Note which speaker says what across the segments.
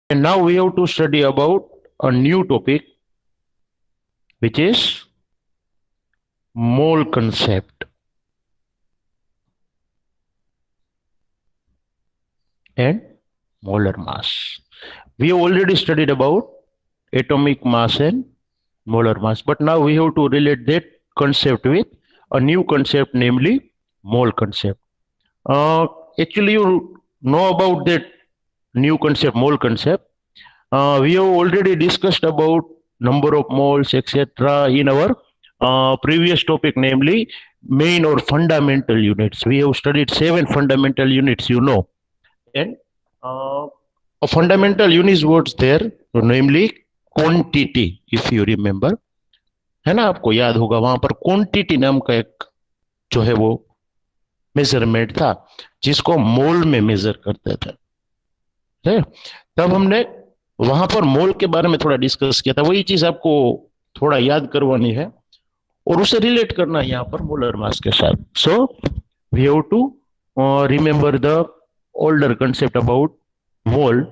Speaker 1: And now we have to study about a new topic, which is mole concept and molar mass. We have already studied about atomic mass and molar mass, but now we have to relate that concept with a new concept, namely mole concept. Uh, Actually, you know about that new concept, mole concept. We have already discussed about number of moles, etc. in our previous topic, namely main or fundamental units. We have studied 7 fundamental units, and a fundamental unit was there, namely quantity, if you remember, है ना? आपको याद होगा वहां पर quantity नाम का एक जो है वो मेजरमेंट था, जिसको मोल में मेजर करते थे, है? तब हमने वहां पर मोल के बारे में थोड़ा डिस्कस किया था। वही चीज आपको थोड़ा याद करवानी है और उसे रिलेट करना है यहाँ पर मोलर मास के साथ। So we have to remember the older concept about mole.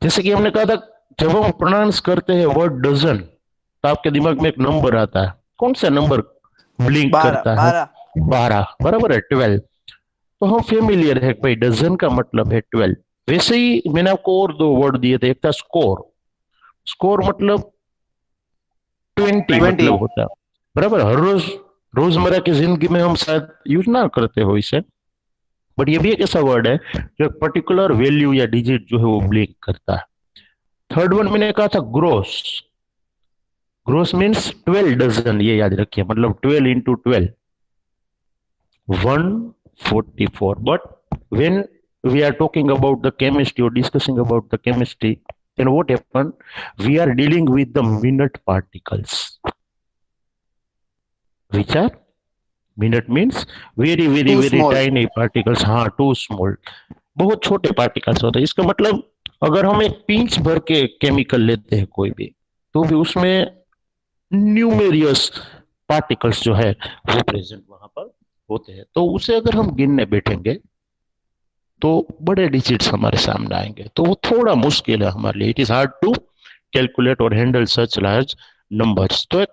Speaker 1: जैसे कि हमने कहा था, जब हम प्रोनाउंस करते हैं वर्ड डजन, तो आपके दिमाग में एक नंबर आता है। कौन सा नंबर ब्लिंक
Speaker 2: 12
Speaker 1: करता है?
Speaker 2: 12
Speaker 1: 12, बराबर है, 12। तो हम फेमिलियर है भाई, डजन का मतलब है 12। वैसे ही मैंने आपको और 2 वर्ड दिए थे, एक था स्कोर। स्कोर मतलब 20
Speaker 2: 20
Speaker 1: मतलब होता है, बराबर। हर रोज रोजमर्रा की जिंदगी में हम शायद यूज ना करते हो इसे, बट ये भी एक ऐसा वर्ड है जो एक पर्टिकुलर वैल्यू या डिजिट जो है वो ब्लिंक करता है। थर्ड वन मैंने कहा था ग्रोस। ग्रोस मीन्स 12 डजन, ये याद रखिए, मतलब 12 into 12, 144। But when we are talking about the chemistry or discussing about the chemistry, then what happened? We are dealing with the minute particles, which are minute means very very
Speaker 2: too
Speaker 1: very
Speaker 2: small.
Speaker 1: tiny particles। हाँ, to small, बहुत छोटे particles होते हैं। इसका मतलब अगर हम एक पिंच भर के केमिकल लेते हैं कोई भी, तो भी उसमें न्यूमेरियस पार्टिकल्स जो है वो प्रेजेंट वहां पर होते हैं। तो उसे अगर हम गिनने बैठेंगे तो बड़े डिजिट्स हमारे सामने आएंगे, तो वो थोड़ा मुश्किल है हमारे लिए। It is hard to calculate और हैंडल सच लार्ज नंबर्स। तो एक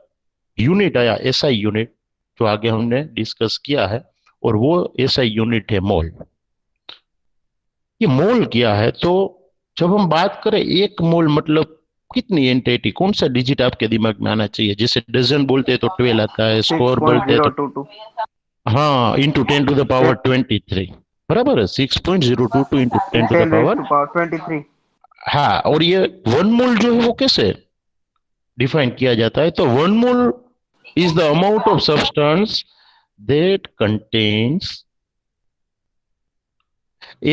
Speaker 1: यूनिट आया, एसआई यूनिट, जो आगे हमने डिस्कस किया है, और वो एसआई यूनिट है मोल। ये मोल क्या है? तो जब हम बात करें एक मोल मतलब कितनी एंटिटी, कौन सा डिजिट आपके दिमाग में आना चाहिए? जैसे डजन बोलते हैं तो 12 आता है, स्कोर बोलते हैं तो
Speaker 2: 6.022
Speaker 1: हाँ, इंटू 10 टू द पावर 23, बराबर है, 6.022 into 10 to the
Speaker 2: 10 raised
Speaker 1: power.
Speaker 2: to power 23.
Speaker 1: हाँ, और ये वन मोल जो है वो कैसे डिफाइन किया जाता है? तो one mole is the amount of substance that contains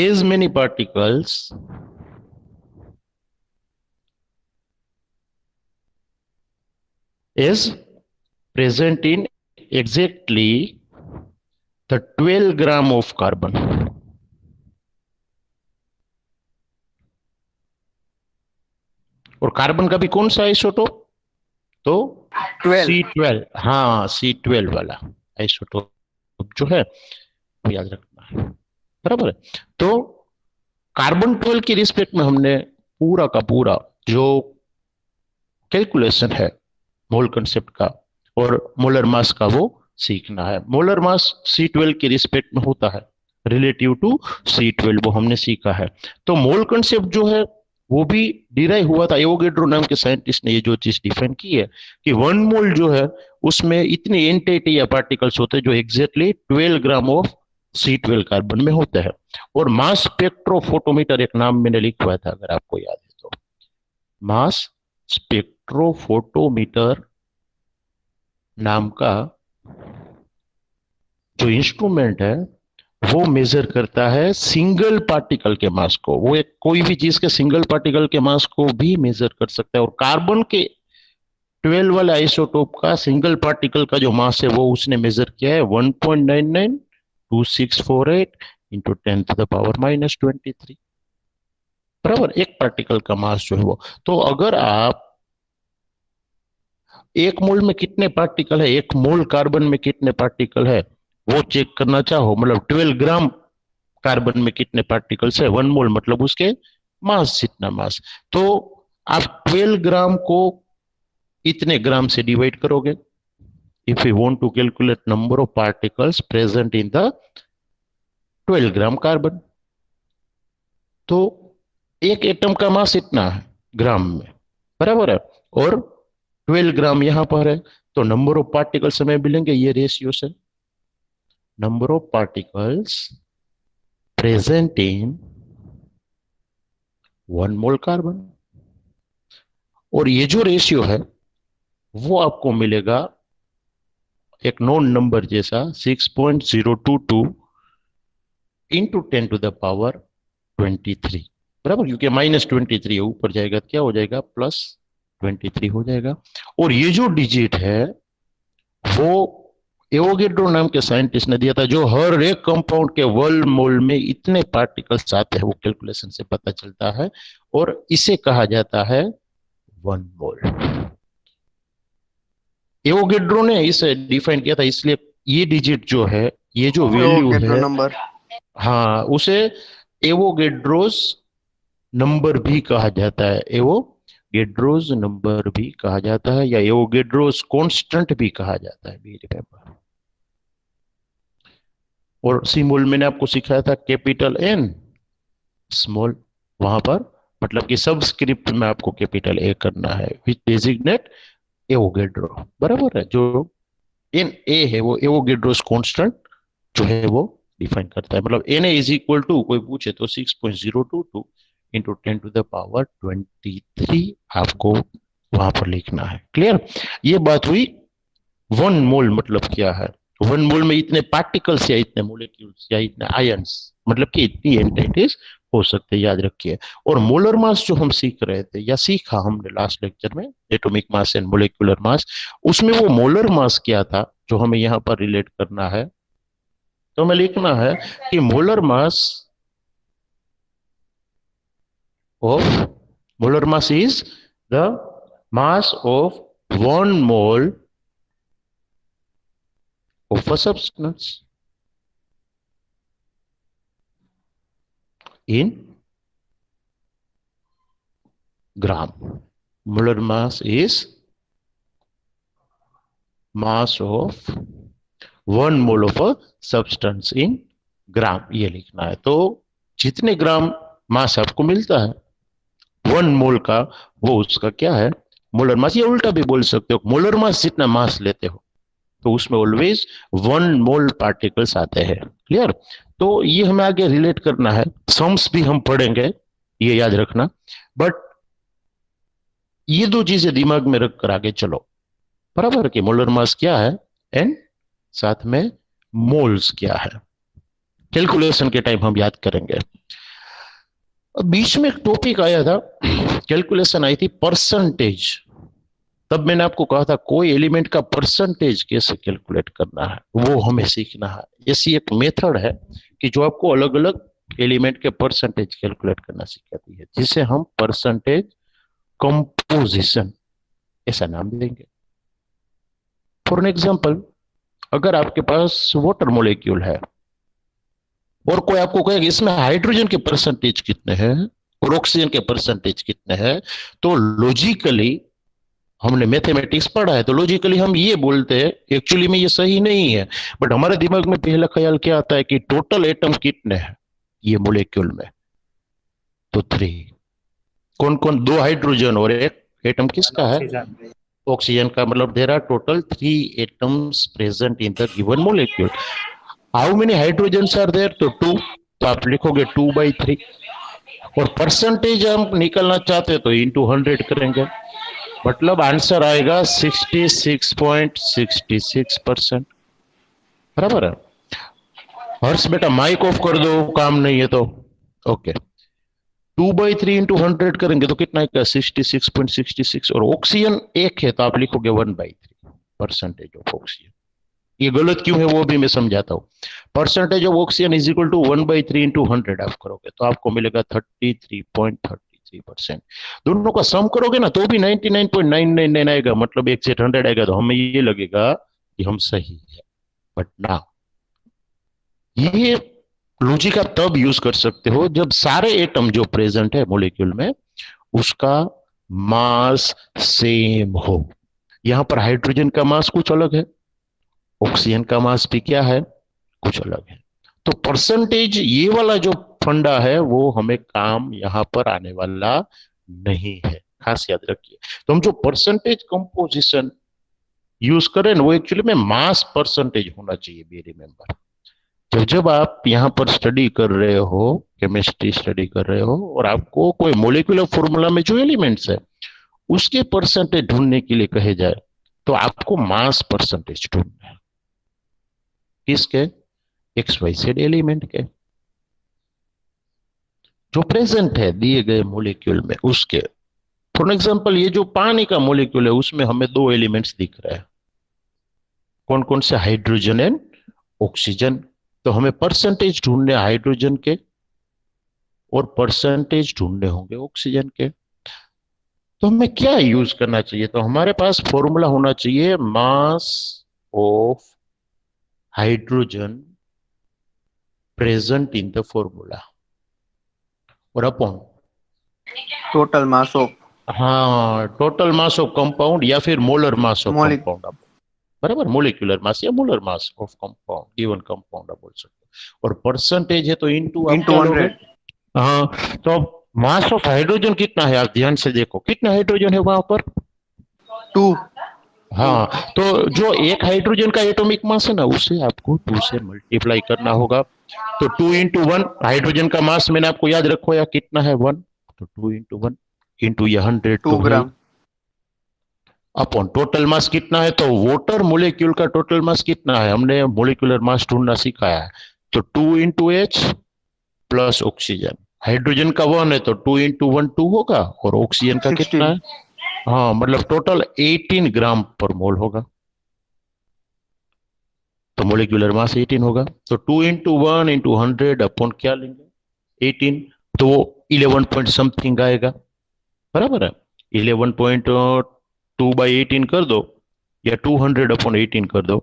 Speaker 1: as many particles is present in exactly the 12 gram of carbon। और कार्बन का भी कौन सा आइसोटोप? तो
Speaker 2: 12.
Speaker 1: C12। हाँ, C12 वाला आइसोटोप जो है वो याद रखना है, बराबर है। तो कार्बन 12 की रिस्पेक्ट में हमने पूरा का पूरा जो कैलकुलेशन है मोल कंसेप्ट का और मोलर मास का वो सीखना है। मोलर मास C12 की रिस्पेक्ट में होता है रिलेटिव टू C12, वो हमने सीखा है। तो मोल कंसेप्ट जो है वो भी डिराइव हुआ था, एवोगैड्रो नाम के साइंटिस्ट ने ये जो चीज डिफाइन की है कि वन मोल जो है उसमें इतनी एंटिटी या पार्टिकल्स होते हैं जो exactly 12 gram of C12 carbon में होते हैं। और मास स्पेक्ट्रोफोटोमीटर एक नाम मैंने लिखवाया था, अगर आपको याद है तो, मास स्पेक्ट्रोफोटोमीटर नाम का जो इंस्ट्रूमेंट है वो मेजर करता है सिंगल पार्टिकल के मास को। वो एक कोई भी चीज के सिंगल पार्टिकल के मास को भी मेजर कर सकता है। और कार्बन के 12 वाले आइसोटोप का सिंगल पार्टिकल का जो मास है वो उसने मेजर किया है 1.992648 इंटू 10 टू द पावर -23, बराबर। एक पार्टिकल का मास जो है वो। तो अगर आप एक मोल में कितने पार्टिकल है, एक मोल कार्बन में कितने पार्टिकल है वो चेक करना चाहो, मतलब 12 ग्राम कार्बन में कितने पार्टिकल्स है, वन मोल मतलब उसके मास जितना मास। तो आप 12 ग्राम को इतने ग्राम से डिवाइड करोगे। If you want to calculate number of particles present in the 12 gram carbon, तो एक एटम का मास इतना है ग्राम में, बराबर है, और 12 ग्राम यहां पर है, तो नंबर ऑफ पार्टिकल्स हमें मिलेंगे ये रेशियो से, number of particles present in 1 mole carbon. और ये जो रेशियो है वो आपको मिलेगा एक नॉन नंबर जैसा 6.022 इंटू 10⁻23, बराबर, क्योंकि -23 ऊपर जाएगा तो क्या हो जाएगा, +23 हो जाएगा। और ये जो डिजिट है वो एवोगेड्रो नाम के साइंटिस्ट ने दिया था, जो हर एक कंपाउंड के 1 मोल में इतने पार्टिकल्स आते हैं वो कैलकुलेशन से पता चलता है, और इसे कहा जाता है 1 मोल। एवोगेड्रो ने इसे डिफाइन किया था, इसलिए ये डिजिट जो है, ये जो वैल्यू है,
Speaker 2: नंबर,
Speaker 1: हाँ, उसे एवोगेड्रोस नंबर भी कहा जाता है, एवोगेड्रोस नंबर भी कहा जाता है, या एवोगेड्रोस कांस्टेंट भी कहा जाता है, बी रिमेंबर। और सिंबल मैंने आपको सिखाया था कैपिटल एन स्मॉल, वहां पर मतलब कि सबस्क्रिप्ट में आपको कैपिटल ए करना है, विच डेजिग्नेट एवोगेड्रो, बराबर है। जो एन ए है वो एवोगेड्रोस कांस्टेंट जो है वो डिफाइन करता है, मतलब N A is equal to, कोई पूछे तो 6.022 इंटू 10⁻23 आपको वहां पर लिखना है। क्लियर? ये बात हुई 1 मोल मतलब क्या है। 1 मोल में इतने पार्टिकल्स या इतने मोलिक्यूल्स या इतने आयंस, मतलब कि इतनी एंटिटीज हो सकते हैं, याद रखिए। और मोलर मास जो हम सीख रहे थे या सीखा हमने लास्ट लेक्चर में, atomic mass and molecular mass, उसमें वो मोलर मास क्या था जो हमें यहाँ पर रिलेट करना है। तो हमें लिखना है कि molar mass of molar mass is the mass of 1 mole of a substance in gram. Molar mass is mass of 1 mole of a substance in ग्राम, ये लिखना है। तो जितने ग्राम मास आपको मिलता है 1 मोल का, वो उसका क्या है, मोलर मास। या उल्टा भी बोल सकते हो, मोलर मास जितना मास लेते हो तो उसमें ऑलवेज 1 मोल पार्टिकल्स आते हैं। क्लियर? तो ये हमें आगे रिलेट करना है, सम्स भी हम पढ़ेंगे, ये याद रखना। बट ये दो चीजें दिमाग में रखकर आगे चलो, बराबर, कि मोलर मास क्या है एंड साथ में मोल्स क्या है, कैलकुलेशन के टाइम हम याद करेंगे। अब बीच में एक टॉपिक आया था, कैलकुलेशन आई थी परसेंटेज। तब मैंने आपको कहा था कोई एलिमेंट का परसेंटेज कैसे कैलकुलेट करना है वो हमें सीखना है। ऐसी एक मेथड है कि जो आपको अलग अलग एलिमेंट के परसेंटेज कैलकुलेट करना सिखाती है, जिसे हम परसेंटेज कंपोजिशन ऐसा नाम देंगे। फॉर एन एग्जांपल, अगर आपके पास वाटर मॉलिक्यूल है और कोई आपको कहेगा इसमें हाइड्रोजन के परसेंटेज कितने हैं और ऑक्सीजन के परसेंटेज कितने हैं, तो लॉजिकली, हमने मैथमेटिक्स पढ़ा है तो लॉजिकली हम ये बोलते हैं, एक्चुअली में ये सही नहीं है, बट हमारे दिमाग में पहला ख्याल क्या आता है कि टोटल एटम कितने हैं ये मॉलिक्यूल में, तो 3। कौन कौन, 2 हाइड्रोजन और एक एटम किसका है, ऑक्सीजन का, मतलब there are total 3 atoms present in the given molecule. How many hydrogens are there, तो 2, तो आप लिखोगे 2/3। और परसेंटेज हम निकलना चाहते हैं तो इंटू 100 करेंगे, मतलब आंसर आएगा 66.66%, बराबर है। हर्ष बेटा माइक ऑफ कर दो, काम नहीं है तो। ओके, 2/3 इंटू 100 करेंगे तो कितना आएगा, 66.66। और ऑक्सीजन एक है तो आप लिखोगे 1/3 परसेंटेज ऑफ ऑक्सीजन। ये गलत क्यों है वो भी मैं समझाता हूँ। Percentage of oxygen is equal to 1/3 into 100 आप करोगे तो आपको मिलेगा 33.33%। दोनों का सम करोगे ना तो भी 99.999 आएगा, मतलब 1/100 आएगा, तो हमें ये लगेगा कि हम सही है, बट ना, ये लॉजिक आप तब यूज कर सकते हो जब सारे एटम जो प्रेजेंट है मॉलिक्यूल में उसका मास सेम हो। यहां पर हाइड्रोजन का मास कुछ अलग है, ऑक्सीजन का मास भी क्या है, कुछ अलग है। तो परसेंटेज ये वाला जो फंडा है वो हमें काम यहां पर आने वाला नहीं है, खास याद रखिए। तो हम जो परसेंटेज कंपोजिशन यूज करें ना वो एक्चुअली में मास परसेंटेज होना चाहिए, बी रिमेंबर। तो जब आप यहाँ पर स्टडी कर रहे हो, केमिस्ट्री स्टडी कर रहे हो और आपको कोई मोलिकुलर फॉर्मूला में जो एलिमेंट्स है उसके परसेंटेज ढूंढने के लिए कहे जाए तो आपको मास परसेंटेज ढूंढना है। किसके? एक्स वाई जेड एलिमेंट के जो प्रेजेंट है दिए गए मोलिक्यूल में उसके। फॉर एग्जाम्पल ये जो पानी का मोलिक्यूल है उसमें हमें दो एलिमेंट्स दिख रहे हैं, कौन कौन से? Hydrogen and oxygen. तो हमें परसेंटेज ढूंढने हाइड्रोजन के और परसेंटेज ढूंढने होंगे ऑक्सीजन के। तो हमें क्या यूज करना चाहिए? तो हमारे पास फॉर्मूला होना चाहिए mass of hydrogen present in the formula और अपॉन
Speaker 2: टोटल मास ऑफ
Speaker 1: हाँ टोटल मास ऑफ कंपाउंड या फिर मोलर मास ऑफ
Speaker 2: मोलिक
Speaker 1: कंपाउंड आप बराबर, मोलिकुलर मास या molar mass of compound given compound आप बोल सकते हो। और परसेंटेज है तो इनटू आप
Speaker 2: इंटू
Speaker 1: क्या लोगे?
Speaker 2: 100
Speaker 1: हाँ तो अब मास ऑफ हाइड्रोजन कितना है आप ध्यान से देखो, कितना हाइड्रोजन है वहां पर?
Speaker 2: 2 2
Speaker 1: हाँ तो जो एक हाइड्रोजन का एटॉमिक मास है ना उसे आपको 2 से मल्टीप्लाई करना होगा। तो 2 into 1 हाइड्रोजन का मास मैंने आपको याद रखो या कितना है 1, तो 2 into 1 इंटू ये 100
Speaker 2: 2
Speaker 1: तो है ही।
Speaker 2: ग्राम
Speaker 1: अपॉन टोटल मास कितना है? तो वाटर मोलिक्यूल का टोटल मास कितना है हमने मोलिकुलर मास ढूंढना सिखाया है। तो 2 into H plus oxygen, hydrogen का 1 है तो 2 into 1 2 होगा और ऑक्सीजन का कितना
Speaker 2: 16
Speaker 1: है? हाँ मतलब टोटल 18 ग्राम पर मोल होगा। तो मोलिकुलर मास 18 होगा। तो 2 into 1 into 100 अपॉन क्या लेंगे 18, तो वो 11 पॉइंट समथिंग आएगा, बराबर है। 11.2 by 18 कर दो या 200/18 कर दो,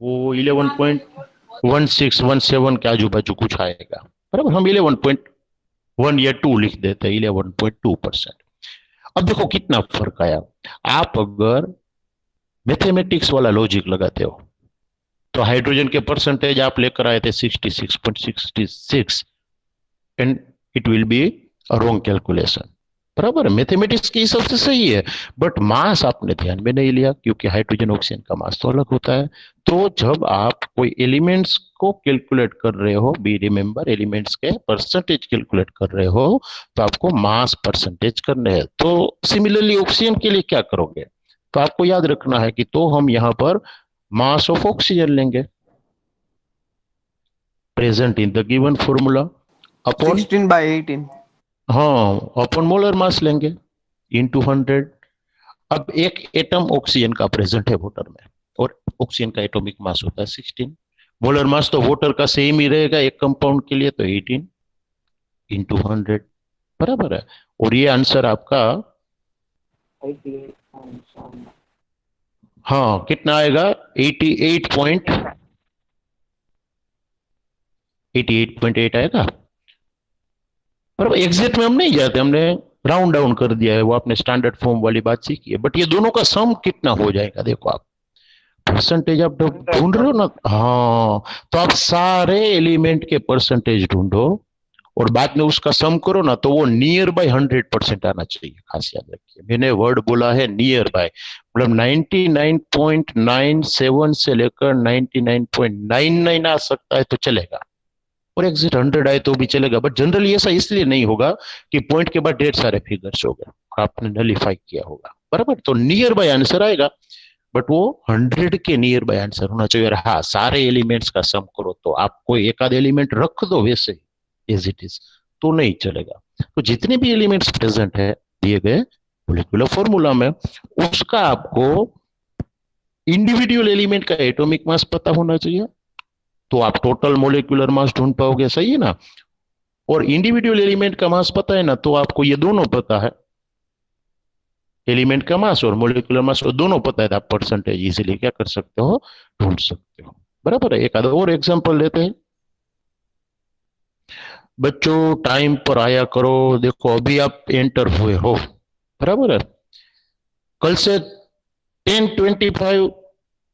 Speaker 1: वो 11.1617 के आजू बाजू कुछ आएगा, बराबर। हम 11.1 या 2 लिख देते हैं, 11.2%। अब देखो कितना फर्क आया। आप अगर मैथमेटिक्स वाला लॉजिक लगाते हो तो हाइड्रोजन के परसेंटेज आप लेकर आए थे 66.66 and it will be a wrong calculation, बराबर है। मैथमेटिक्स के हिसाब से सही है बट मास आपने ध्यान में नहीं लिया क्योंकि हाइड्रोजन ऑक्सीजन का मास तो अलग होता है। तो जब आप कोई एलिमेंट्स को कैलकुलेट कर रहे हो, बी रिमेंबर एलिमेंट्स के परसेंटेज कैलकुलेट कर रहे हो तो आपको मास परसेंटेज करने हैं। तो सिमिलरली ऑक्सीजन के लिए क्या करोगे? तो आपको याद रखना है कि तो हम यहां पर मास ऑफ ऑक्सीजन लेंगे present in the given formula upon
Speaker 2: 16/18
Speaker 1: हाँ अपन मोलर मास लेंगे इंटू 100। अब एक एटम ऑक्सीजन का प्रेजेंट है वाटर में और ऑक्सीजन का एटॉमिक मास होता है 16, मोलर मास तो वाटर का सेम ही रहेगा एक कंपाउंड के लिए, तो 18 into 100 बराबर है। और ये आंसर आपका हाँ कितना आएगा 88.8 आएगा। पर एग्जैक्ट में हम नहीं जाते, हमने राउंड डाउन कर दिया है, वो आपने स्टैंडर्ड फॉर्म वाली बात सीखी है। बट ये दोनों का सम कितना हो जाएगा देखो आप, परसेंटेज आप ढूंढ रहे हो ना, हाँ तो आप सारे एलिमेंट के परसेंटेज ढूंढो और बाद में उसका सम करो ना तो वो नियर बाय 100% आना चाहिए। खास याद रखिए मैंने वर्ड बोला है नियर बाय, मतलब 99.97 से लेकर 99.99 आ सकता है तो चलेगा, और एग्जिट 100 आए तो भी चलेगा। बट जनरली ऐसा इसलिए नहीं होगा कि पॉइंट के बाद ढेर सारे फिगर्स हो गए, आपने नलीफाई किया होगा, बराबर। तो नियर बाय आंसर आएगा बट वो 100 के नियर बाय आंसर होना चाहिए। और हाँ सारे एलिमेंट्स का सम करो तो आप कोई एक आध एलिमेंट रख दो वैसे एज इट इज तो नहीं चलेगा। तो जितने भी एलिमेंट्स प्रेजेंट है दिए गए मोलिकुलर फॉर्मूला में उसका आपको इंडिविजुअल एलिमेंट का एटॉमिक मास पता होना चाहिए, तो आप टोटल मोलिकुलर मास ढूंढ पाओगे, सही है ना। और इंडिविजुअल एलिमेंट का मास पता है ना तो आपको ये दोनों पता है, एलिमेंट का मास और मोलिकुलर मास और दोनों पता है तो आप परसेंटेज इजीली क्या कर सकते हो, ढूंढ सकते हो। बराबर है। एक आधा और एग्जांपल लेते हैं। बच्चों टाइम पर आया करो। देखो अभी आप एंटर हुए हो, बराबर है। कल से 10:25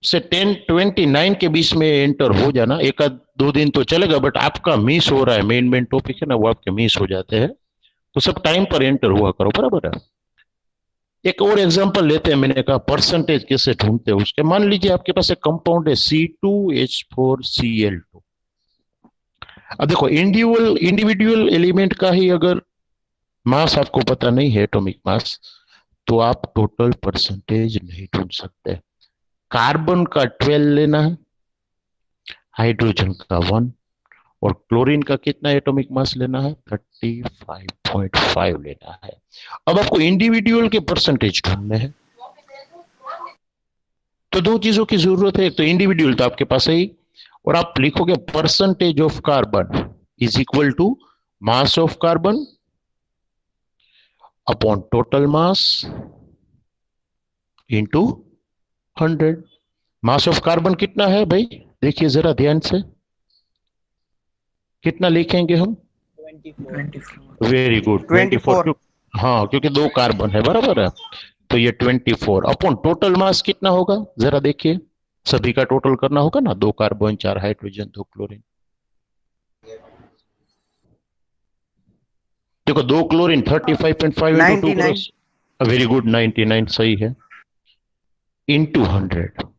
Speaker 1: से 10:29 के बीच में एंटर हो जाना। एक आध दो दिन तो चलेगा, बट आपका मिस हो रहा है, मेन मेन टॉपिक है ना वो आपके मिस हो जाते हैं। तो सब टाइम पर एंटर हुआ करो, बराबर है। एक और एग्जांपल लेते हैं। मैंने कहा परसेंटेज कैसे ढूंढते हैं उसके। मान लीजिए आपके पास एक कंपाउंड है C2H4Cl2। अब देखो इंडिविजुअल इंडिविजुअल एलिमेंट का ही अगर मास आपको पता नहीं है, एटॉमिक मास, तो आप टोटल परसेंटेज नहीं ढूंढ सकते। कार्बन का 12 लेना है, हाइड्रोजन का 1, और क्लोरीन का कितना एटॉमिक मास लेना है, 35.5 लेना है। अब आपको इंडिविजुअल के परसेंटेज ढूंढने हैं, तो दो चीजों की जरूरत है। एक तो इंडिविजुअल तो आपके पास है ही, और आप लिखोगे percentage of carbon is equal to mass of carbon upon total mass into 100। Mass of carbon कितना है भाई, देखिए जरा ध्यान से, कितना लिखेंगे हम?
Speaker 3: 24।
Speaker 1: Very good, 24।
Speaker 2: 24।
Speaker 1: हाँ, क्योंकि दो कार्बन है, बराबर है। तो ये 24 अपॉन टोटल मास कितना होगा, जरा देखिए। सभी का टोटल करना होगा ना, दो कार्बन, चार हाइड्रोजन, दो क्लोरीन। देखो दो chlorine 35.5 into two
Speaker 2: 99।
Speaker 1: Cross, very good, 99 सही है, इंटू 100।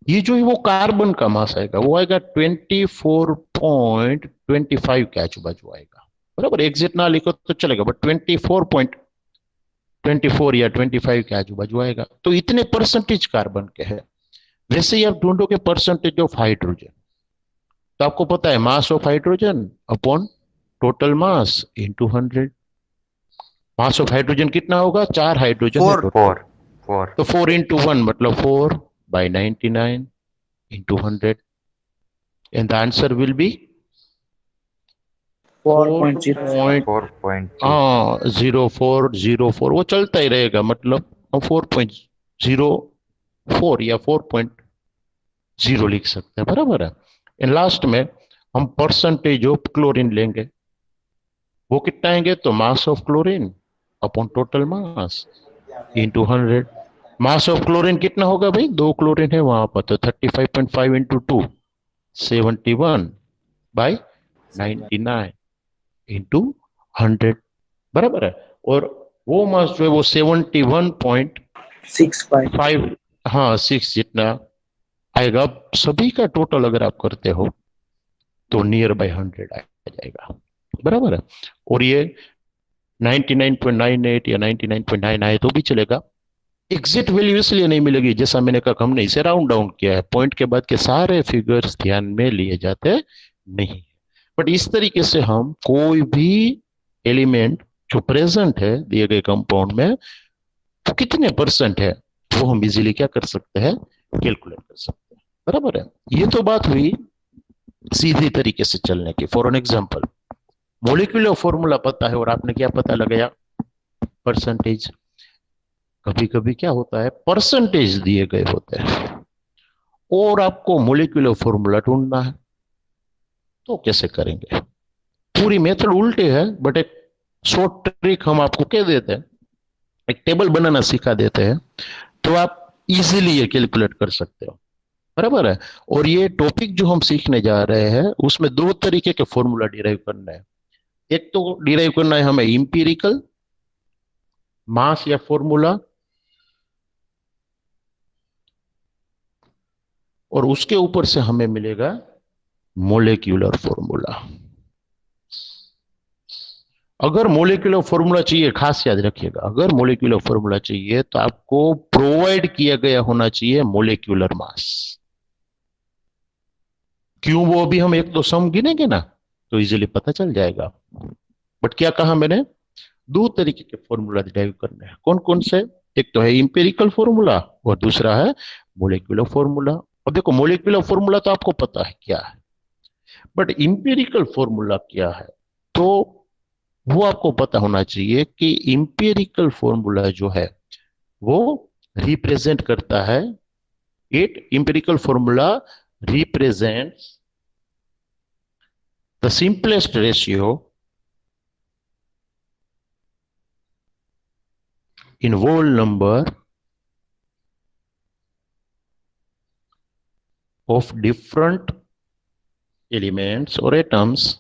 Speaker 1: ये जो है वो कार्बन का मास आएगा, वो आएगा 24.25 के आजू बाजू आएगा, बराबर। एग्जिट ना लिखो तो चलेगा, बट 24.24 या 25 के आजू बाजू आएगा। तो इतने परसेंटेज कार्बन के हैं। वैसे ही आप ढूंढोगे परसेंटेज ऑफ हाइड्रोजन, तो आपको पता है mass of hydrogen upon total mass into 100। Mass of hydrogen कितना होगा, चार हाइड्रोजन है
Speaker 2: 4।
Speaker 1: टोटल,
Speaker 3: 4
Speaker 1: तो 4 into 1 मतलब 4/99 into 100, and the answer will be
Speaker 3: 4.04
Speaker 1: 4.0404। वो चलता ही रहेगा, मतलब हम 4.04 या 4.0 लिख सकते हैं, बराबर है। एंड लास्ट में हम परसेंटेज ऑफ क्लोरीन लेंगे। वो कितना आएंगे, तो mass of chlorine upon total mass into 100। Mass of chlorine कितना होगा भाई, दो क्लोरीन है वहां पर, तो 35.5 इंटू 2 71/99 इंटू 100, बराबर है। और वो मास जो है वो 71.5,
Speaker 3: 6.5।
Speaker 1: हाँ 6 जितना आएगा। अब सभी का टोटल अगर आप करते हो तो नियर बाय 100 आ जाएगा, बराबर है। और ये 99.98 या 99.9 आए तो भी चलेगा। एग्जैक्ट वैल्यू इसलिए नहीं मिलेगी, जैसा मैंने कहा, हमने इसे राउंड डाउन किया है। पॉइंट के बाद के सारे फिगर्स ध्यान में लिए जाते नहीं, बट इस तरीके से हम कोई भी एलिमेंट जो प्रेजेंट है दिए गए कंपाउंड में, तो कितने परसेंट है, वो हम इजीली क्या कर सकते हैं, कैलकुलेट कर सकते हैं, बराबर है। ये तो बात हुई सीधी तरीके से चलने की। For an example, molecular formula पता है और आपने क्या पता लगाया, परसेंटेज। कभी कभी क्या होता है, परसेंटेज दिए गए होते हैं और आपको मॉलिक्यूलर फॉर्मूला ढूंढना है, तो कैसे करेंगे? पूरी मेथड उल्टे है, बट एक शॉर्ट ट्रिक हम आपको कह देते हैं, एक टेबल बनाना सिखा देते हैं, तो आप इजीली ये कैलकुलेट कर सकते हो, बराबर है। और ये टॉपिक जो हम सीखने जा रहे हैं उसमें दो तरीके के फॉर्मूला डिराइव करना है। एक तो डिराइव करना है हमें इंपिरिकल मास या फॉर्मूला, और उसके ऊपर से हमें मिलेगा मोलेक्यूलर फॉर्मूला। अगर मोलेक्यूलर फॉर्मूला चाहिए, खास याद रखिएगा, अगर मोलेक्यूलर फॉर्मूला चाहिए तो आपको प्रोवाइड किया गया होना चाहिए मोलेक्यूलर मास। क्यों, वो अभी हम एक दो सम गिनेंगे ना, तो इजीली पता चल जाएगा। बट क्या कहा मैंने, दो तरीके के फॉर्मूला डिराइव करने हैं। कौन कौन से? एक तो है इंपेरिकल फॉर्मूला और दूसरा है मोलेक्यूलर फॉर्मूला। अब देखो मोलेक्यूलर फॉर्मूला तो आपको पता है क्या है, बट इंपेरिकल फॉर्मूला क्या है, तो वो आपको पता होना चाहिए कि इंपेरिकल फॉर्मूला जो है वो रिप्रेजेंट करता है It empirical formula represents the simplest ratio in whole number of different elements or atoms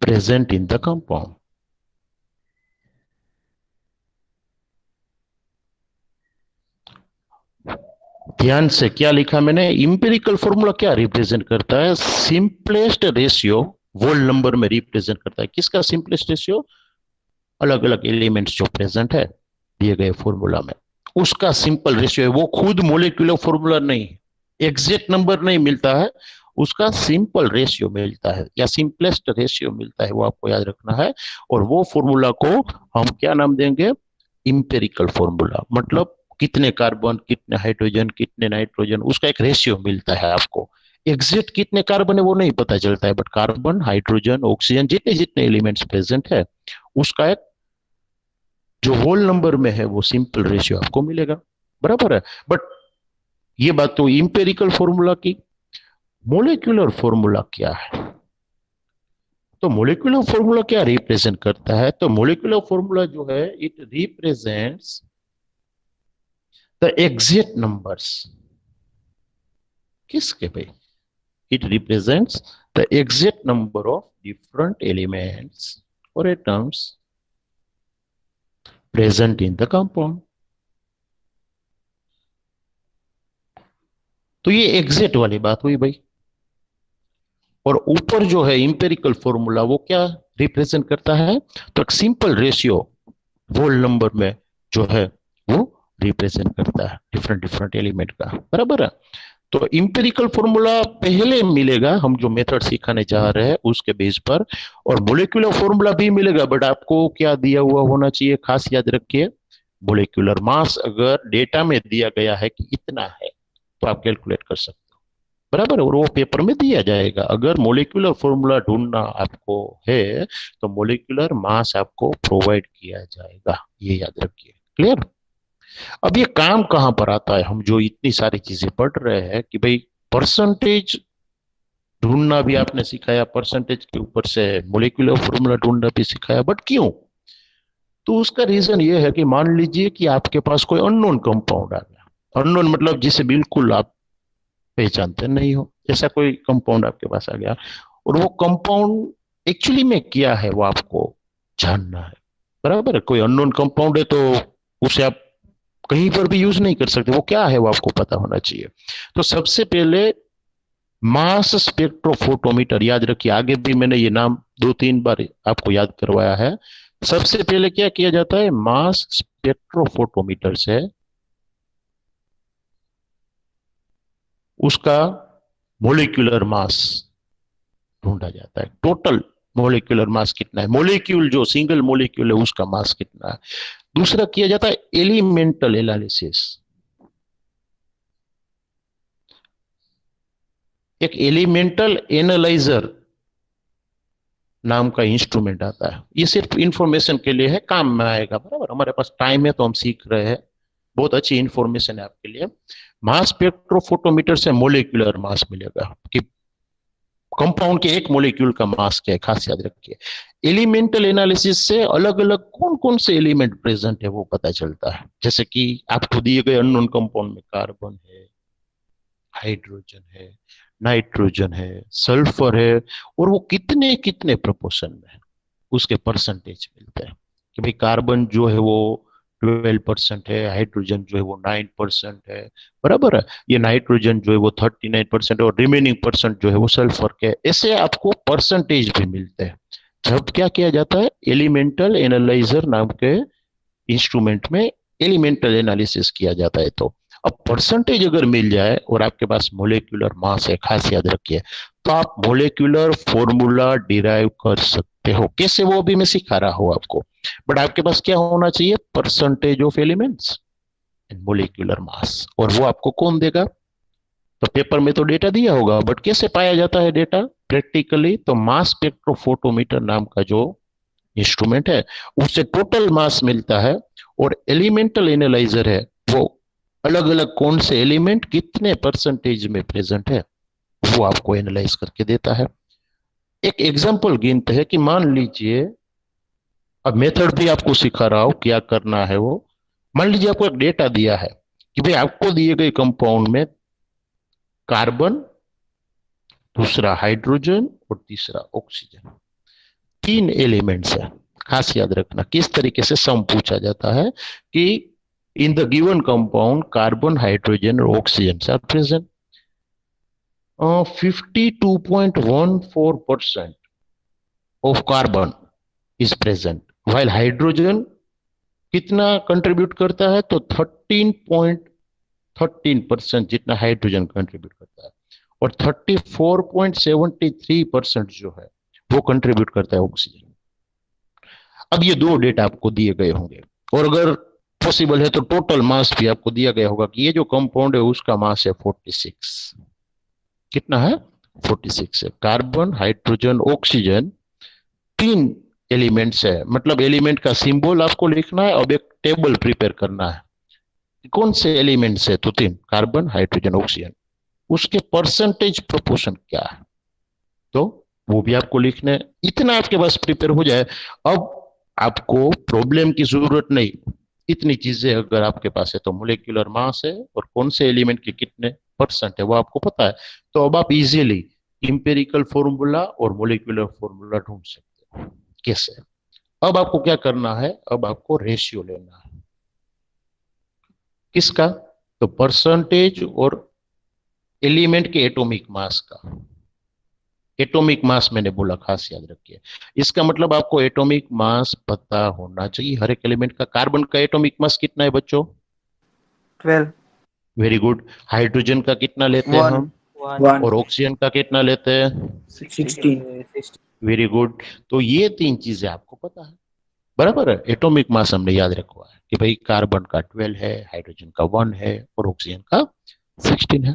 Speaker 1: present in the compound. ध्यान से क्या लिखा मैंने, इंपेरिकल फॉर्मूला क्या रिप्रेजेंट करता है, सिंपलेस्ट रेशियो होल नंबर में रिप्रेजेंट करता है। किसका सिंपलेस्ट रेशियो, अलग अलग एलिमेंट्स जो प्रेजेंट है दिए गए फॉर्मूला में, उसका सिंपल रेशियो है। वो खुद मोलिकुलर फॉर्मूला नहीं, एग्जैक्ट नंबर नहीं मिलता है, उसका सिंपल रेशियो मिलता है या सिंपलेस्ट रेशियो मिलता है, वो आपको याद रखना है। और वो फॉर्मूला को हम क्या नाम देंगे, इंपेरिकल फॉर्मूला। मतलब कितने कार्बन, कितने हाइड्रोजन, कितने नाइट्रोजन, उसका एक रेशियो मिलता है आपको। एग्जैक्ट कितने कार्बन है वो नहीं पता चलता है, बट कार्बन, हाइड्रोजन, ऑक्सीजन, जितने जितने एलिमेंट्स प्रेजेंट है उसका एक जो होल नंबर में है वो सिंपल रेशियो आपको मिलेगा, बराबर है। बट ये बात तो इंपेरिकल फॉर्मूला की। मोलिकुलर फॉर्मूला क्या है, तो मोलिकुलर फॉर्मूला क्या रिप्रेजेंट करता है, तो मोलिकुलर फॉर्मूला जो है it represents the exact numbers. किसके भाई, it represents the exact number of different elements और atoms present in the compound. तो ये एग्जैक्ट वाली बात हुई भाई। और ऊपर जो है इंपेरिकल फॉर्मूला वो क्या रिप्रेजेंट करता है, तो एक सिंपल रेशियो होल नंबर में जो है वो रिप्रेजेंट करता है डिफरेंट डिफरेंट एलिमेंट का, बराबर है। तो इंपेरिकल फॉर्मूला पहले मिलेगा, हम जो मेथड सिखाने जा रहे हैं उसके बेस पर, और मोलिकुलर फॉर्मूला भी मिलेगा। बट आपको क्या दिया हुआ होना चाहिए, खास याद रखिए, मोलिकुलर मास अगर डेटा में दिया गया है कि इतना है तो आप कैलकुलेट कर सकते हो, बराबर है, और वो पेपर में दिया जाएगा। अगर मोलिकुलर फॉर्मूला ढूंढना आपको है तो मोलिकुलर मास आपको प्रोवाइड किया जाएगा, ये याद रखिए। क्लियर। अब ये काम कहां पर आता है, हम जो इतनी सारी चीजें पढ़ रहे हैं कि भाई परसेंटेज ढूंढना भी आपने सिखाया, परसेंटेज के ऊपर से मोलिकुलर फॉर्मूला ढूंढना भी सिखाया, बट क्यों, तो उसका रीजन ये है कि मान लीजिए कि आपके पास कोई अननोन कंपाउंड आ गया। अननोन मतलब जिसे बिल्कुल आप पहचानते नहीं हो, ऐसा कोई कंपाउंड आपके पास आ गया, और वो कंपाउंड एक्चुअली में क्या है वो आपको जानना है, बराबर है। कोई अननोन कंपाउंड है तो उसे आप कहीं पर भी यूज नहीं कर सकते, वो क्या है वो आपको पता होना चाहिए। तो सबसे पहले मास स्पेक्ट्रोफोटोमीटर, याद रखिए, आगे भी मैंने ये नाम 2-3 बार आपको याद करवाया है। सबसे पहले क्या किया जाता है, मास स्पेक्ट्रोफोटोमीटर से उसका मोलिकुलर मास ढूंढा जाता है। टोटल मोलिकुलर मास कितना है, मोलिक्यूल जो सिंगल मोलिक्यूल है उसका मास कितना है। दूसरा किया जाता है एलिमेंटल एनालिसिस। एक एलिमेंटल एनालाइजर नाम का इंस्ट्रूमेंट आता है, ये सिर्फ इंफॉर्मेशन के लिए है, काम में आएगा, बराबर। हमारे पास टाइम है तो हम सीख रहे हैं, बहुत अच्छी इंफॉर्मेशन है आपके लिए। मास स्पेक्ट्रोफोटोमीटर से मोलिकुलर मास मिलेगा कि कंपाउंड के एक मोलिक्यूल का मास क्या है, खास याद रखिए। एलिमेंटल एनालिसिस से अलग अलग कौन कौन से एलिमेंट प्रेजेंट है वो पता चलता है। जैसे कि आपको दिए गए अननोन कंपाउंड में कार्बन है, हाइड्रोजन है, नाइट्रोजन है, सल्फर है, और वो कितने कितने प्रोपोर्शन में है, उसके परसेंटेज मिलते हैं कि भाई कार्बन जो है वो 12% है, हाइड्रोजन जो है वो 9% है, बराबर है। ये नाइट्रोजन जो है वो 39% है, और रिमेनिंग परसेंट जो है वो सल्फर के। ऐसे आपको परसेंटेज भी मिलते हैं जब क्या किया जाता है, एलिमेंटल एनालाइजर नाम के इंस्ट्रूमेंट में एलिमेंटल एनालिसिस किया जाता है। तो अब परसेंटेज अगर मिल जाए और आपके पास मोलिकुलर मास है, खास याद रखिए, तो आप मोलिकुलर फॉर्मूला डिराइव कर सकते हो। कैसे वो भी मैं सिखा रहा हूं आपको, बट आपके पास क्या होना चाहिए, percentage of elements and molecular mass. और वो आपको कौन देगा, तो पेपर में तो डेटा दिया होगा, बट कैसे पाया जाता है डेटा प्रैक्टिकली, तो मास स्पेक्ट्रोफोटोमीटर नाम का जो इंस्ट्रूमेंट है, उससे टोटल मास मिलता है। और एलिमेंटल एनालाइजर है, वो अलग अलग कौन से एलिमेंट कितने परसेंटेज में प्रेजेंट है वो आपको एनालाइज करके देता है। एक एग्जांपल गिनते हैं कि मान लीजिए, अब मेथड भी आपको सिखा रहा हूं क्या करना है वो। मान लीजिए आपको एक डेटा दिया है कि भाई आपको दिए गए कंपाउंड में कार्बन, दूसरा हाइड्रोजन और तीसरा ऑक्सीजन, 3 एलिमेंट्स है। खास याद रखना किस तरीके से सम पूछा जाता है कि in the given compound carbon, hydrogen और oxygen are present. 52.14% of carbon is present, while hydrogen कितना कंट्रीब्यूट करता है, तो 13.13% जितना हाइड्रोजन कंट्रीब्यूट करता है, और 34.73% जो है वो कंट्रीब्यूट करता है ऑक्सीजन। अब ये दो डेटा आपको दिए गए होंगे, और अगर पॉसिबल है तो टोटल मास भी आपको दिया गया होगा कि ये जो कंपाउंड है उसका मास है 46। कितना है? 46 है। कार्बन, हाइड्रोजन, ऑक्सीजन, 3 एलिमेंट्स है, मतलब एलिमेंट का सिंबल आपको लिखना है। अब एक टेबल प्रिपेयर करना है कौन से एलिमेंट्स है, तो 3, कार्बन, हाइड्रोजन, ऑक्सीजन, उसके परसेंटेज प्रोपोर्शन क्या है, तो वो भी आपको लिखना है। इतना आपके पास प्रिपेयर हो जाए, अब आपको प्रॉब्लम की जरूरत नहीं। इतनी चीजें अगर आपके पास है तो मोलिकुलर मास है और कौन से एलिमेंट के कितने परसेंट है वो आपको पता है, तो अब आप इजीली इंपेरिकल फॉर्मूला और मोलिकुलर फॉर्मूला ढूंढ सकते हो। कैसे? अब आपको क्या करना है, अब आपको रेशियो लेना है। किसका? तो परसेंटेज और एलिमेंट के एटॉमिक मास का। एटॉमिक मास मैंने बोला, खास याद रखिए। इसका मतलब आपको एटॉमिक मास पता होना चाहिए हर एक एलिमेंट का। कार्बन का एटॉमिक मास कितना है बच्चों?
Speaker 2: 12,
Speaker 1: वेरी गुड। हाइड्रोजन का कितना लेते हैं
Speaker 2: 1,
Speaker 1: हम?
Speaker 3: 1,
Speaker 1: और ऑक्सीजन का कितना लेते हैं?
Speaker 3: 16,
Speaker 1: वेरी गुड। तो ये 3 चीजें आपको पता है, बराबर है। एटॉमिक मास हमने याद रखवा है कि भाई कार्बन का 12 है, हाइड्रोजन का 1 है और ऑक्सीजन का 16 है।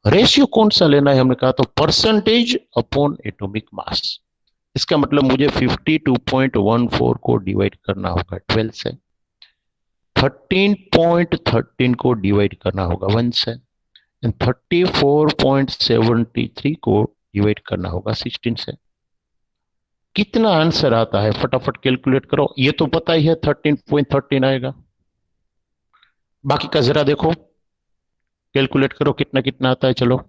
Speaker 1: रेशियो कौन सा लेना है हमने कहा, तो परसेंटेज अपॉन एटॉमिक मास। इसका मतलब मुझे 52.14 को डिवाइड करना होगा 12 से, 13.13 को डिवाइड करना होगा 1 से, 34.73 को डिवाइड करना होगा 16 से। कितना आंसर आता है फटाफट कैलकुलेट करो। ये तो पता ही है 13.13 आएगा, बाकी का जरा देखो, कैलकुलेट करो कितना कितना आता है। चलो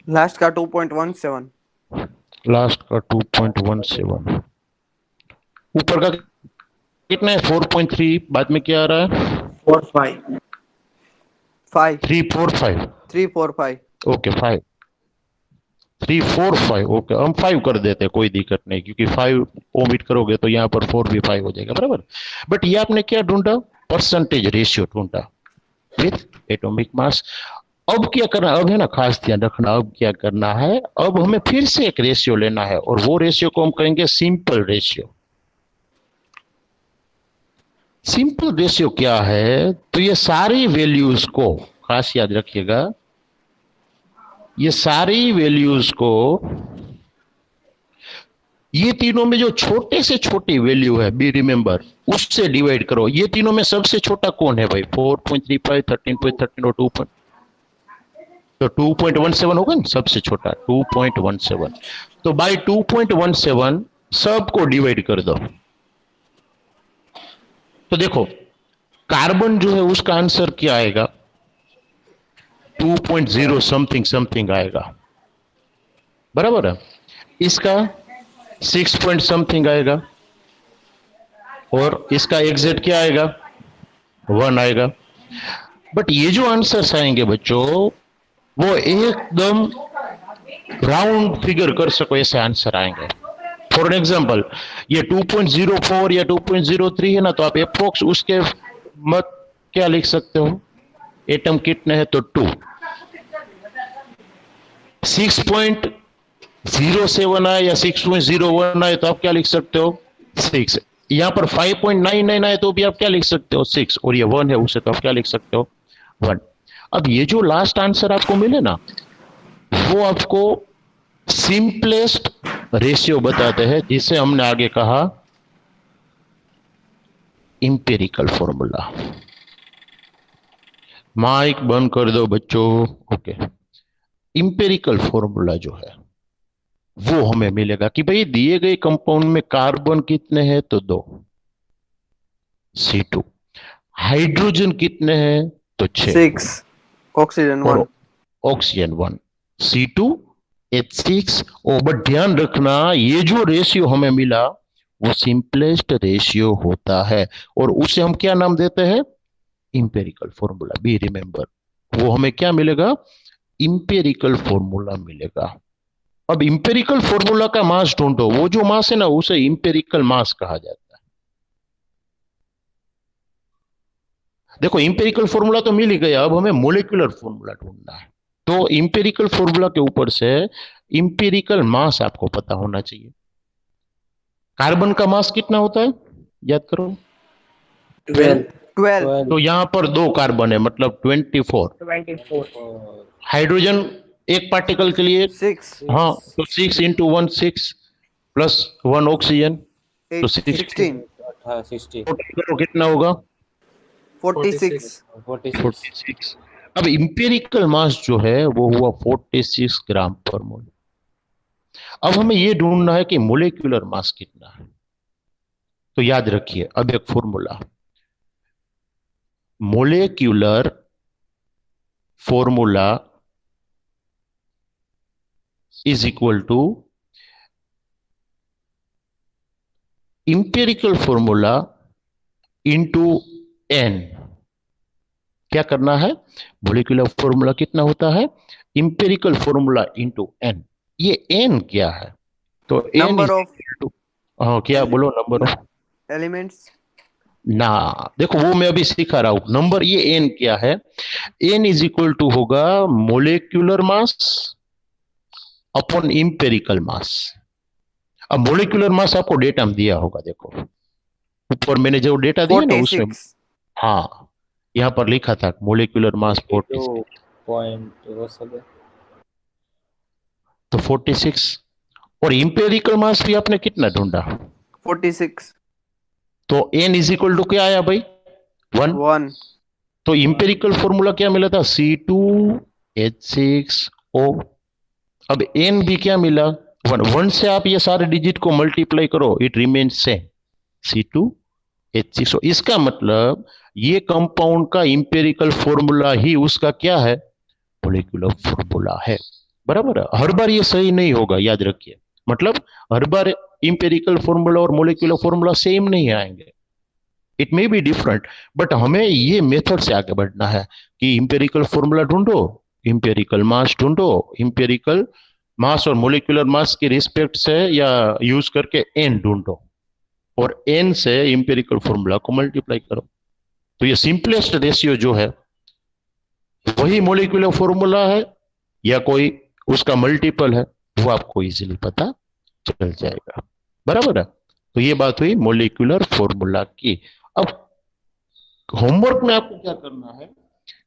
Speaker 2: लास्ट का 2.17,
Speaker 1: लास्ट का 2.17, ऊपर का कितना है 4.3, बाद में क्या आ रहा है
Speaker 3: 4, 5,
Speaker 2: 5,
Speaker 1: 345।
Speaker 2: 3, 4, 5,
Speaker 1: ओके 5, 345। ओके हम 5 कर देते हैं, कोई दिक्कत नहीं, क्योंकि 5 ओमिट करोगे तो यहाँ पर 4 भी 5 हो जाएगा, बराबर। बट ये आपने क्या ढूंढा? परसेंटेज रेशियो ढूंढा विथ एटॉमिक मास। अब क्या करना, अब है ना, खास ध्यान रखना, अब क्या करना है, अब हमें फिर से एक रेशियो लेना है, और वो रेशियो को हम कहेंगे सिंपल रेशियो। सिंपल रेशियो क्या है, तो ये सारी वैल्यूज को खास याद रखिएगा, ये सारी वैल्यूज को, ये तीनों में जो छोटे से छोटी वैल्यू है, बी रिमेंबर, उससे डिवाइड करो। ये तीनों में सबसे छोटा कौन है भाई? 4.35, 13.13 और 2. तो 2.17 होगा ना सबसे छोटा, 2.17। तो बाई 2.17 सबको डिवाइड कर दो। तो देखो कार्बन जो है उसका आंसर क्या आएगा? 2.0 समथिंग समथिंग आएगा, बराबर है। इसका 6 पॉइंट समथिंग आएगा, और इसका एग्जैक्ट क्या आएगा? 1 आएगा। बट ये जो आंसर्स आएंगे बच्चों, वो एकदम राउंड फिगर कर सको ऐसे आंसर आएंगे। फॉर एग्जाम्पल ये 2.04 या 2.03 है ना, तो आप अप्रोक्स उसके मत क्या लिख सकते हो? एटम कितने हैं, तो 2। 6 पॉइंट 0.7 आए या 6.01 आए तो आप क्या लिख सकते हो 6। यहाँ पर 5.99 आए तो भी आप क्या लिख सकते हो 6, और ये 1 है उसे तो आप क्या लिख सकते हो 1। अब ये जो लास्ट आंसर आपको मिले ना, वो आपको सिंपलेस्ट रेशियो बताते हैं, जिसे हमने आगे कहा इंपेरिकल फॉर्मूला। माइक बंद कर दो बच्चों। ओके, इंपेरिकल फॉर्मूला जो है वो हमें मिलेगा कि भाई दिए गए कंपाउंड में कार्बन कितने हैं तो 2, C2। हाइड्रोजन कितने हैं तो 6,
Speaker 2: 6 ऑक्सीजन
Speaker 1: और
Speaker 2: 1
Speaker 1: ऑक्सीजन 1, C2H6। और बट ध्यान रखना, ये जो रेशियो हमें मिला वो सिंपलेस्ट रेशियो होता है, और उसे हम क्या नाम देते हैं इंपेरिकल फॉर्मूला। बी रिमेंबर, वो हमें क्या मिलेगा इंपेरिकल फॉर्मूला मिलेगा। अब इंपेरिकल फॉर्मूला का मास ढूंढो, वो जो मास है ना उसे इंपेरिकल मास कहा जाता है। देखो इंपेरिकल फॉर्मूला तो मिल ही गया, अब हमें मोलिकुलर फॉर्मूला ढूंढना है। तो इंपेरिकल फॉर्मूला के ऊपर से इंपेरिकल मास आपको पता होना चाहिए। कार्बन का मास कितना होता है याद करो।
Speaker 3: 12
Speaker 2: 12
Speaker 1: तो यहां पर 2 कार्बन है मतलब 24।
Speaker 3: 24
Speaker 1: हाइड्रोजन एक पार्टिकल के लिए
Speaker 2: 6
Speaker 1: हाँ, तो 6 इंटू 1 6 प्लस 1 ऑक्सीजन, तो
Speaker 2: 8 16
Speaker 4: 60
Speaker 1: टोटल कितना होगा
Speaker 2: 46
Speaker 4: 46
Speaker 1: 46। अब इंपेरिकल मास जो है वो हुआ 46 ग्राम पर मोल। अब हमें ये ढूंढना है कि मोलिकुलर मास कितना है। तो याद रखिए अब एक formula, molecular formula is equal to empirical formula into N. क्या करना है, मोलिकुलर फॉर्मूला कितना होता है इंपेरिकल फॉर्मूला इंटू एन। ये एन क्या है, तो N
Speaker 2: number
Speaker 1: is
Speaker 2: of
Speaker 1: two, हाँ क्या बोलो नंबर ऑफ
Speaker 2: एलिमेंट्स
Speaker 1: ना, देखो वो मैं अभी सिखा रहा हूं नंबर। ये एन क्या है, एन इज इक्वल टू होगा मोलिकुलर मास अपॉन इंपेरिकल मास। अब मोलिकुलर मास आपको डेटा में दिया होगा, देखो ऊपर मैंने जो डेटा दिया ना उसमें,
Speaker 2: 46
Speaker 1: हाँ यहाँ पर लिखा था मोलिकुलर मास 46,
Speaker 4: 2 पॉइंट वो सब है।
Speaker 1: तो 46। और इंपेरिकल मास भी आपने कितना ढूंढा,
Speaker 2: 46
Speaker 1: तो एन इज इक्वल टू क्या आया भाई 1।
Speaker 2: 1
Speaker 1: तो इंपेरिकल फॉर्मूला क्या मिला था C2H6O। अब एन भी क्या मिला 1। 1 से आप ये सारे डिजिट को मल्टीप्लाई करो, इट रिमेन्स सेम C2H6O। इसका मतलब ये कंपाउंड का इंपेरिकल फॉर्मूला ही उसका क्या है मोलिकुलर फॉर्मूला है। बराबर है, हर बार ये सही नहीं होगा याद रखिए, मतलब हर बार इंपेरिकल फॉर्मूला और मोलिकुलर फॉर्मूला सेम नहीं आएंगे, it may be different. But हमें ये मेथड से आगे बढ़ना है कि इंपेरिकल फॉर्मूला ढूंढो, इंपेरिकल मास ढूंढो, इंपेरिकल मास और मोलिकुलर मास की रिस्पेक्ट से या यूज करके एन ढूंढो, और एन से इंपेरिकल फॉर्मूला को मल्टीप्लाई करो। तो ये सिंपलेस्ट रेशियो जो है वही मोलिकुलर फॉर्मूला है या कोई उसका मल्टीपल है, वो आपको इजीली पता चल जाएगा। बराबर है, तो ये बात हुई मोलिकुलर फॉर्मूला की। अब होमवर्क में आपको क्या करना है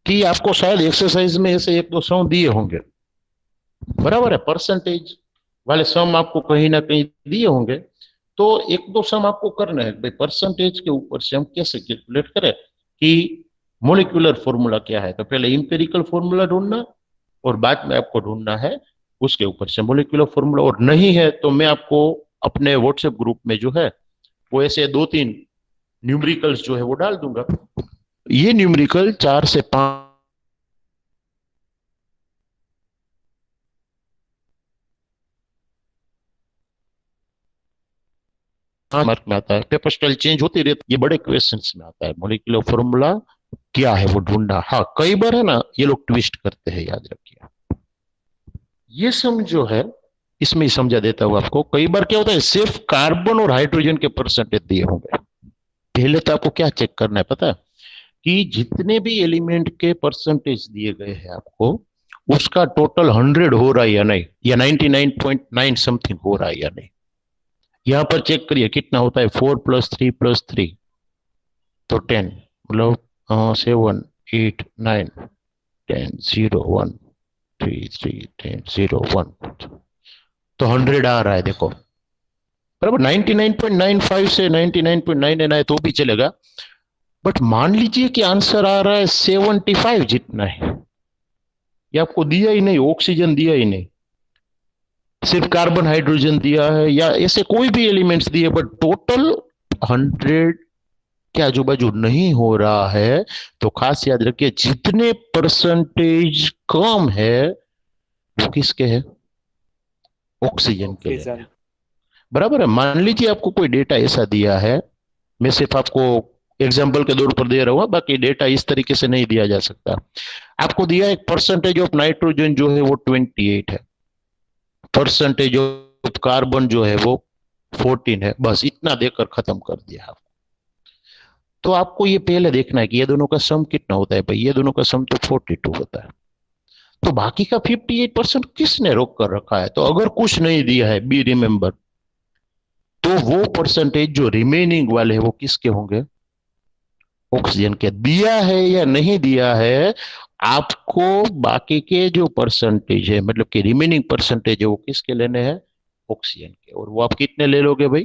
Speaker 1: कि आपको शायद एक्सरसाइज में ऐसे 1-2 सम दिए होंगे, बराबर है, परसेंटेज वाले सम आपको कहीं ना कहीं दिए होंगे। तो 1-2 सम आपको करना है भाई, परसेंटेज के ऊपर से हम कैसे कैलकुलेट करें कि मोलिकुलर फॉर्मूला क्या है। तो पहले इंपेरिकल फॉर्मूला ढूंढना और बाद में आपको ढूंढना है उसके ऊपर से मोलिकुलर फॉर्मूला। और नहीं है तो मैं आपको अपने व्हाट्सएप ग्रुप में जो है वो ऐसे 2-3 न्यूमेरिकल्स जो है वो डाल दूंगा। ये न्यूमेरिकल 4 से 5 मार्क में आता है, पेपर स्टाइल चेंज होती रहती है, ये बड़े क्वेश्चंस में आता है मोलिकुलर फॉर्मूला क्या है वो ढूंढना। हाँ कई बार है ना ये लोग ट्विस्ट करते हैं, याद रखिए। ये सम जो है इसमें ही समझा देता हूं आपको। कई बार क्या होता है सिर्फ कार्बन और हाइड्रोजन के परसेंटेज दिए होंगे। पहले तो आपको क्या चेक करना है पता है कि जितने भी एलिमेंट के परसेंटेज दिए गए हैं आपको उसका टोटल 100 हो रहा है या नहीं, या 99.9 समथिंग हो रहा है या नहीं। यहां पर चेक करिए कितना होता है, 4+3+3 तो 10, मतलब 7, 8, 9, 10, 0, 1, 3, 3, 10, 0, 1, तो 100 आ रहा है, देखो बराबर। 99.95 से 99.99 आए तो भी चलेगा, बट मान लीजिए कि आंसर आ रहा है 75 जितना है, ये आपको दिया ही नहीं, ऑक्सीजन दिया ही नहीं, सिर्फ कार्बन हाइड्रोजन दिया है या ऐसे कोई भी एलिमेंट्स दिए, बट टोटल 100 के आजू बाजू नहीं हो रहा है, तो खास याद रखिए जितने परसेंटेज कम है वो किसके है, ऑक्सीजन के लिए।
Speaker 3: ऑक्सीजन।
Speaker 1: बराबर है। मान लीजिए आपको कोई डेटा ऐसा दिया है, मैं सिर्फ आपको एग्जाम्पल के तौर पर दे रहा हूं, बाकी डेटा इस तरीके से नहीं दिया जा सकता। आपको दिया एक परसेंटेज ऑफ नाइट्रोजन जो है वो 28 है, परसेंटेज ऑफ कार्बन जो है वो 14 है, बस इतना देकर खत्म कर दिया आप। तो आपको ये पहले देखना है कि ये दोनों का सम कितना होता है। भाई ये दोनों का सम तो 42 होता है, तो बाकी का 58% किसने रोक कर रखा है। तो अगर कुछ नहीं दिया है, बी रिमेंबर, तो वो परसेंटेज जो रिमेनिंग वाले हैं वो किसके होंगे, ऑक्सीजन के। दिया है या नहीं दिया है, आपको बाकी के जो परसेंटेज है, मतलब कि रिमेनिंग परसेंटेज है, वो किसके लेने हैं, ऑक्सीजन के। और वो आप कितने ले लोगे भाई,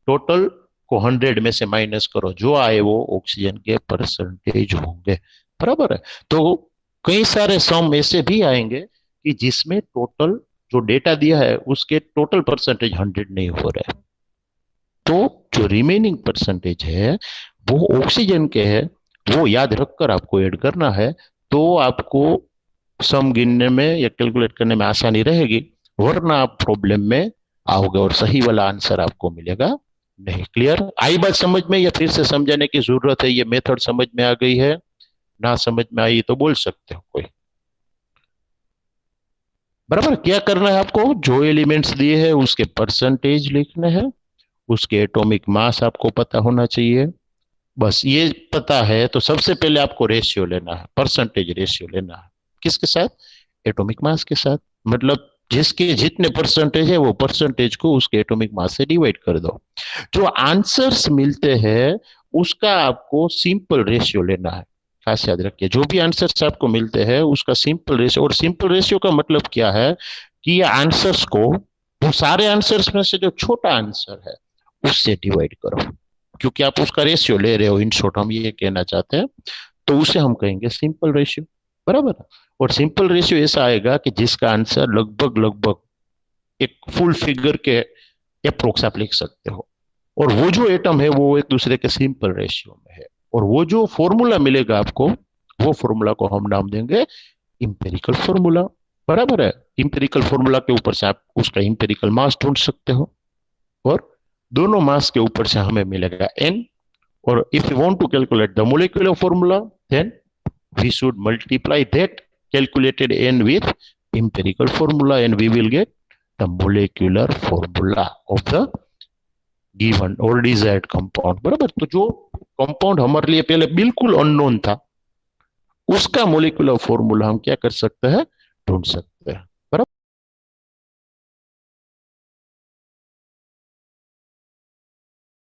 Speaker 1: टोटल को 100 में से माइनस करो, जो आए वो ऑक्सीजन के परसेंटेज होंगे। बराबर है। तो कई सारे सम ऐसे भी आएंगे कि जिसमें टोटल जो डेटा दिया है उसके टोटल परसेंटेज 100 नहीं हो रहे, तो जो रिमेनिंग परसेंटेज है वो ऑक्सीजन के है, वो याद रखकर आपको ऐड करना है। तो आपको सम गिनने में या कैलकुलेट करने में आसानी रहेगी, वरना आप प्रॉब्लम में आओगे और सही वाला आंसर आपको मिलेगा नहीं। क्लियर, आई बात समझ में या फिर से समझाने की जरूरत है, ये मेथड समझ में आ गई है, ना समझ में आई तो बोल सकते हो कोई। बराबर, क्या करना है आपको, जो एलिमेंट्स दिए हैं उसके परसेंटेज लिखने हैं, उसके एटॉमिक मास आपको पता होना चाहिए। बस ये पता है तो सबसे पहले आपको रेशियो लेना है, परसेंटेज रेशियो लेना है, किसके साथ, एटॉमिक मास के साथ। मतलब जिसके जितने परसेंटेज है वो परसेंटेज को उसके एटॉमिक मास से डिवाइड कर दो। जो आंसर्स मिलते हैं उसका आपको सिंपल रेशियो लेना है। खास याद रखिए, जो भी आंसर्स आपको मिलते हैं उसका सिंपल रेशियो, और सिंपल रेशियो का मतलब क्या है कि ये आंसर्स को, वो सारे आंसर्स में से जो छोटा आंसर है उससे डिवाइड करो, क्योंकि आप उसका रेशियो ले रहे हो, इन शॉर्ट हम ये कहना चाहते हैं, तो उसे हम कहेंगे सिंपल रेशियो। बराबर। और सिंपल रेशियो ऐसा आएगा कि जिसका आंसर लगभग लगभग एक फुल फिगर के अप्रोक्स आप लिख सकते हो, और वो जो एटम है वो एक दूसरे के सिंपल रेशियो में है, और वो जो फॉर्मूला मिलेगा आपको, वो फॉर्मूला को हम नाम देंगे इंपेरिकल फॉर्मूला। बराबर है। इंपेरिकल फॉर्मूला के ऊपर से आप उसका इंपेरिकल मास ढूंढ सकते हो, और दोनों मास के ऊपर से हमें मिलेगा n। और if you want to calculate the molecular formula, then we should multiply that calculated n with empirical formula and we will get the molecular formula of the given or desired compound। बराबर। तो जो compound हमारे लिए पहले बिल्कुल unknown था, उसका molecular formula हम क्या कर सकते हैं, ढूंढ सकते हैं।